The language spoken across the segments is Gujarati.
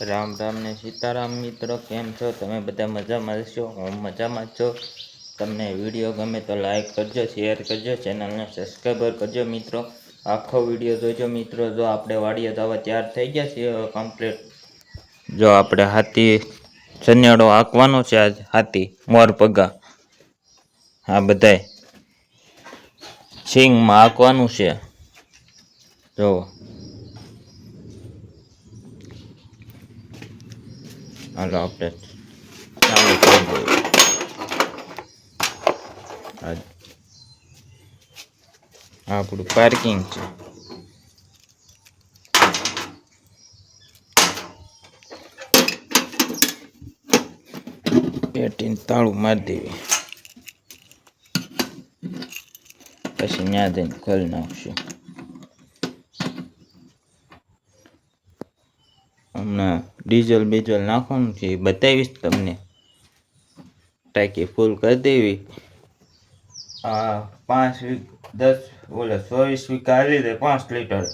રામ રામ ને સીતારામ મિત્રો, કેમ છો તમે? બધા મજામાં છો? હું મજામાં છો. તમને વિડીયો ગમે તો લાઈક કરજો, શેર કરજો, ચેનલને સબસ્ક્રાઈબર કરજો મિત્રો. આખો વિડીયો જોજો મિત્રો. જો આપણે વાડીએ જવા તૈયાર થઈ ગયા છીએ કમ્પ્લીટ. જો આપણે હાથી શનિયાળો આંકવાનો છે. આજ હાથી મોર પગા આ બધાય સિંગમાં આંકવાનું છે. જો હાલો આપણે ચાલુ કરી દઈએ. આપણું પાર્કિંગ છે. પેટીને તાળું મારી દેવી, પછી ત્યાં જઈને ખોલી નાખશું. હમણાં ડીઝલ બીઝલ નાખવાનું છે, એ બતાવીશ તમને. ટાંકી ફૂલ કરી દેવી. આ 24 વીઘા હાલી દે 5 લીટર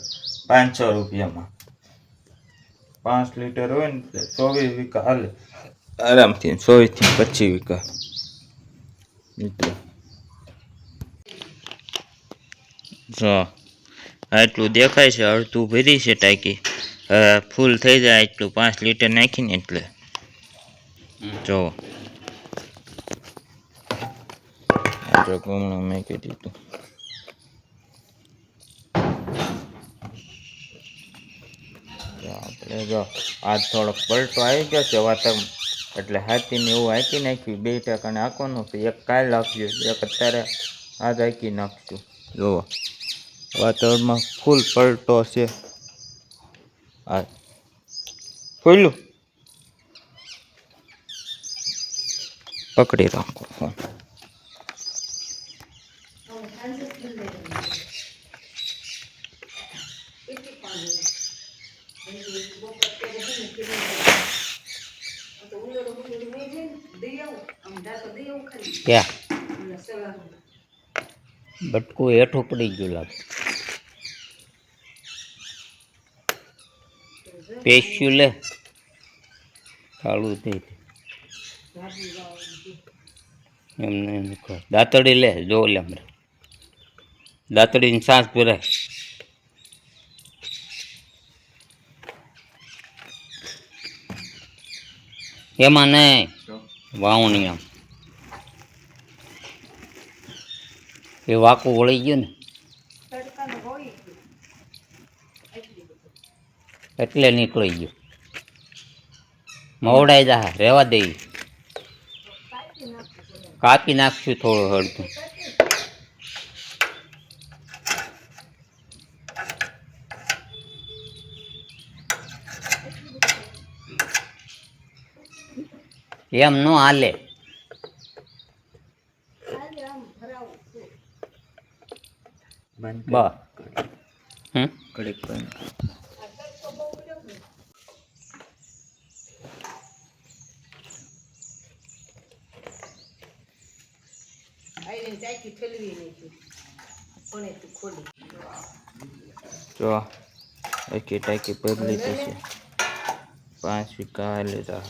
500 રૂપિયામાં. 5 લીટર હોય ને 24 વીઘા હાલે આરામથી. 24 થી 25 વીઘા મિત્રો. જો આટલું દેખાય છે, અડધું ભરી છે ટાંકી. ફૂલ થઈ જાય એટલું 5 લીટર નાખીને એટલે જો ગમણું મેં કહી દીધું. આપણે જો આજ થોડોક પલટો આવી ગયો છે વાતાવરણ, એટલે હાથીને એવું હાંકી નાખ્યું. 2% નાખવાનું છે. એક કાલ નાખ્યું, એક અત્યારે આજ હાંકી નાખશું. જુઓ વાતાવરણમાં ફૂલ પલટો છે. આ ખોલ્યું, પકડી રાખો ફોન. ક્યાં બટકું હેઠું પડી ગયું લાગે. પેસ્યું લે કાળું થઈ એમને દાંતડી લે. જો લે હમણાં દાંતડીને સાસ પીરાય. એમાં નહીં વાવણી આમ એ વાકું વળી ગયું ને એટલે નીકળી ગયું. મવડાઈ જા રહેવા દે. કાપી નાખશું થોડું હળતું. એમ નો હાલે. બસ કડીક બંધ. જો આખી ટાંકી ભરી લીધી છે. 5 વીઘા હાલે જા.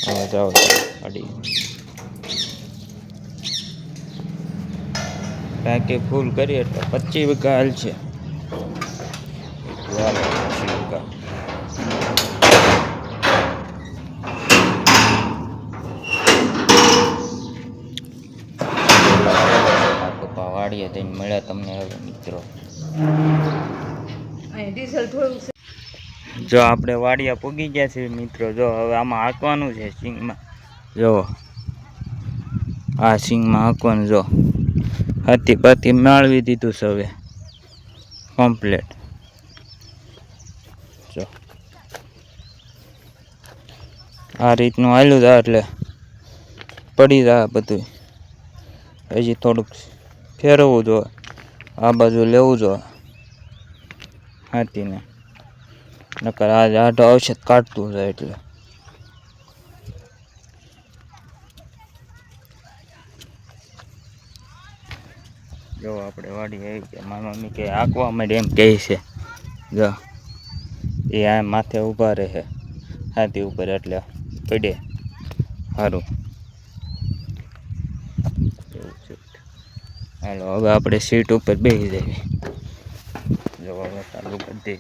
હવે જાઓ અડી ટાંકી ફૂલ કરી એટલે 25 વીઘા હાલ છે. 25 વીઘા વાડીએ થઈને મળ્યા તમને હવે મિત્રો. જો આપણે વાડિયા પૂગી ગયા છે મિત્રો. જો હવે આમાં હાંકવાનું છે સિંગમાં. જો આ સિંગમાં હાંકવાનું. જો હાથી પાથી મેળવી દીધું છે હવે કમ્પ્લેટ. જો આ રીતનું હાલ્યું જાય એટલે પડી જાય બધું. હજી થોડુંક ફેરવવું જોઈએ, આ બાજુ લેવું જોઈએ હાથીને, નકર આજે આટો ઔષધ કાઢતું જાય એટલે જો આપણે વાડી આવી ગયા. મારી મમ્મી કે આંકવા માંડે એમ કહે છે. જો એ આ માથે ઊભા રહે હાથી ઉપર એટલે પડે સારું. હાલો હવે આપણે સીટ ઉપર બેસી જઈએ. જો હવે ચાલુ કરી દઈએ.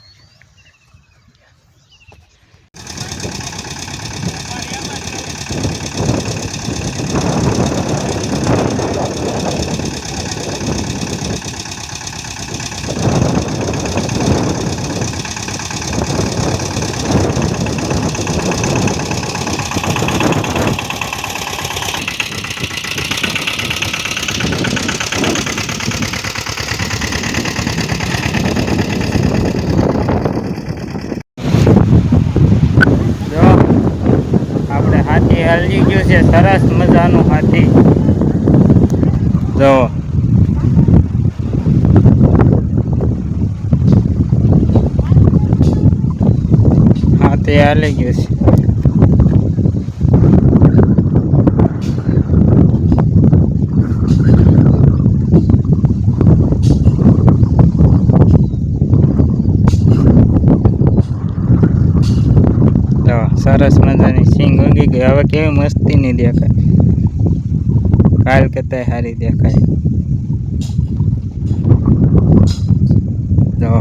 હાથી હાલી ગયું છે. સરસ મજાનું હાથી. જો હાથી હાલી ગયું છે. સરસ મજાની સિંગ ઉગી ગઈ. હવે કેવી મસ્તી નહીં દેખાય. કાલ કરતા સારી દેખાય. જો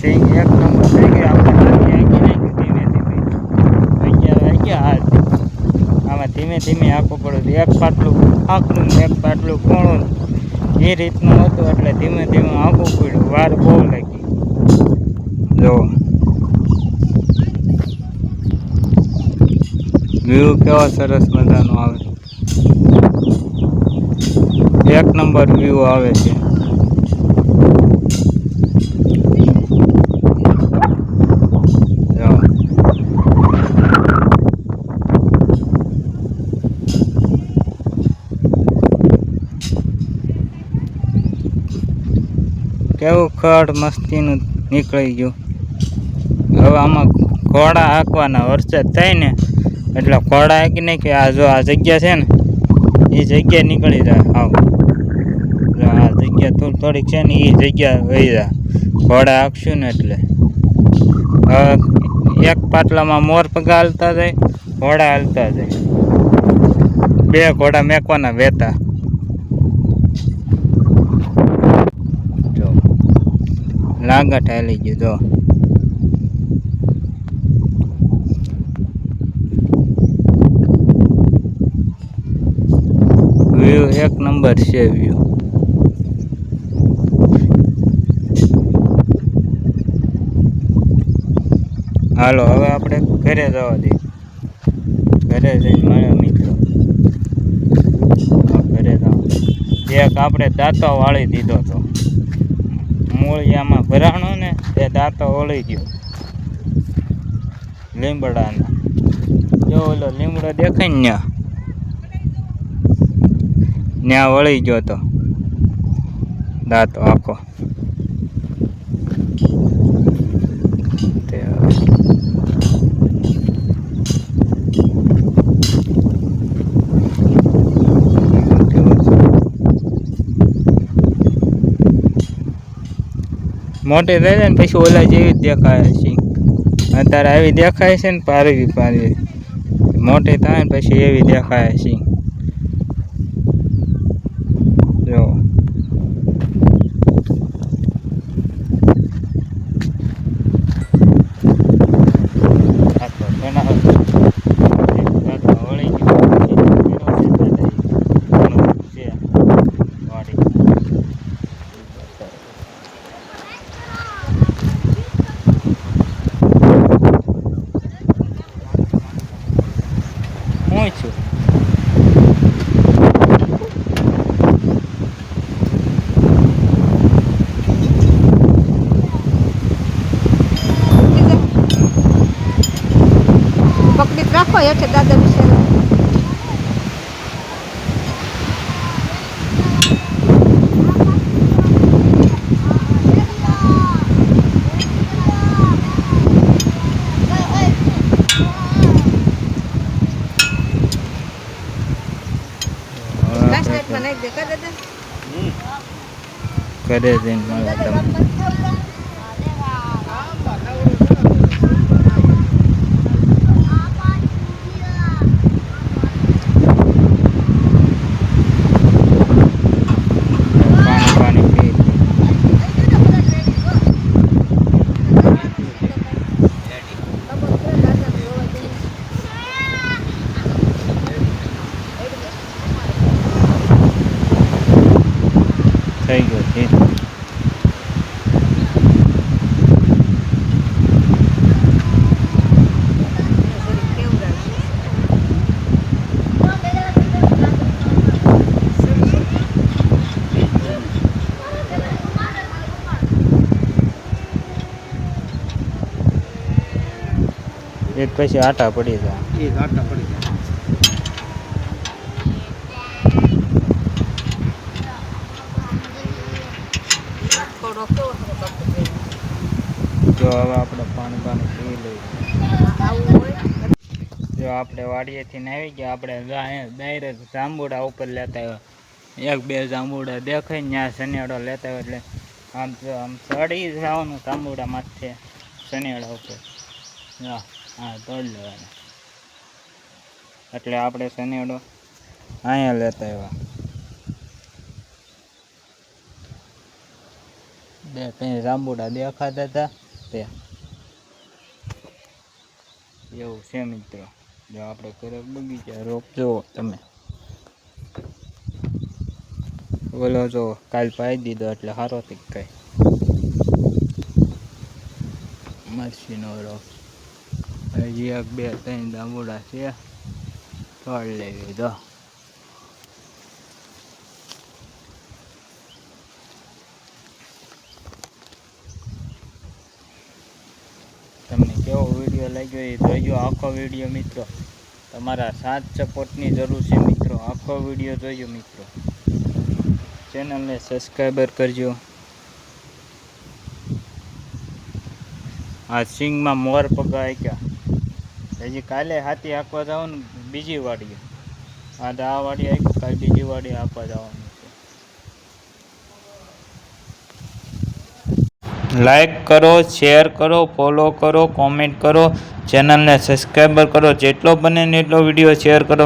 સિંગ એક નંબર થઈ ગઈ. આપણે હાથી આગી નાખ્યું ધીમે ધીમે. 11 વાગ્યા હાલ. આમાં ધીમે ધીમે આખું પડ્યું. એક પાટલું આખું ને એક પાટલું કોણું એ રીતનું હતું. એટલે ધીમે ધીમે આખું પડ્યું. વાર બહુ લાગી. જો વ્યૂ કેવો સરસ મજાનો આવે. એક નંબર વ્યૂ આવે છે. કેવું ખડ મસ્તીનું નીકળી ગયું. હવે આમાં ઘોડા હાંકવાના. વરસાદ થાય ને એટલે ઘોડા હાંકી ને કે આ જો આ જગ્યા છે ને એ જગ્યા નીકળી જાય. હાવ આ જગ્યા થોડીક છે ને એ જગ્યા વહી જાય. ઘોડા હાંકશું ને એટલે એક પાટલામાં મોર પગા હાલતા જાય, ઘોડા હાલતા જાય. 2 ઘોડા મેકવાના વેતા. જો લાગટ હાલી ગયું. જો વ્યૂ એક નંબર છે. વ્યૂ હાલો હવે આપણે ઘરે જવા દઈએ. ઘરે જઈને મારા મિત્રો ઘરે જવા. એક આપણે દાંતો વાળી દીધો હતો. મૂળિયામાં ભરાણો ને તે દાંતો વળી ગયો લીમડાના. જો ઓલો લીમડો દેખાય ને ત્યાં વળી ગયો તો દાંતો આખો. મોટી થઈ જાય ને પછી ઓલા જેવી જ દેખાય છે. અત્યારે આવી દેખાય છે ને પારવી પારવી. મોટી થાય ને પછી એવી દેખાય છે. જો હું છું પકડી રાખો હેઠે દાદા વિશે. ઘરે જઈને મળે તમને. પાણી પાણી પી થઈ ગયો છે. એક પછી આટા પડી જાય. એ ઘાટા પડી જાય. જો હવે આપણે પાણી પાણી પી લઈએ. જો આપણે વાડીએથી ને આવી ગયા, આપણે ડાયરેક્ટ જાંબુડા ઉપર લેતા આવ્યા. એક બે જાંબુડા દેખાય ને ત્યાં શનિયાળો લેતા આવ્યો એટલે આમ ચડી જવાનું જાંબુડા માથે શનિયાળા ઉપર. હા તોડ લેવાના. એટલે આપણે શનિયાળો અહીંયા લેતા આવ્યા. બે કંઈ જાંબુડા દેખાતા હતા તે એવું છે મિત્રો. જો આપણે ઘરે બગીચા રોપજો તમે. બોલો જો કાલ પાઈ દીધો એટલે સારો થઈ કઈ મરસીનો રોપ. હજી એક બે ત્રણ જાંબુડા છે, તોડ લેવી તો. તમને કેવો વિડીયો લાગ્યો એ જોઈજો આખો વિડીયો મિત્રો. તમારા સાથ સપોર્ટની જરૂર છે મિત્રો. આખો વિડીયો જોઈજો મિત્રો. ચેનલને સબસ્ક્રાઈબર કરજો. આ સિંગમાં મોર પગાય ગયા. હજી કાલે હાથી આંકવા જવાનું બીજી વાડીએ. આ વાડી આવી, કાલે બીજી વાડી આંકવા જવાનું છે. લાઈક કરો, શેર કરો, ફોલો કરો, કોમેન્ટ કરો, ચેનલને સબસ્ક્રાઈબર કરો. જેટલો બને ને એટલો વિડીયો શેર કરો.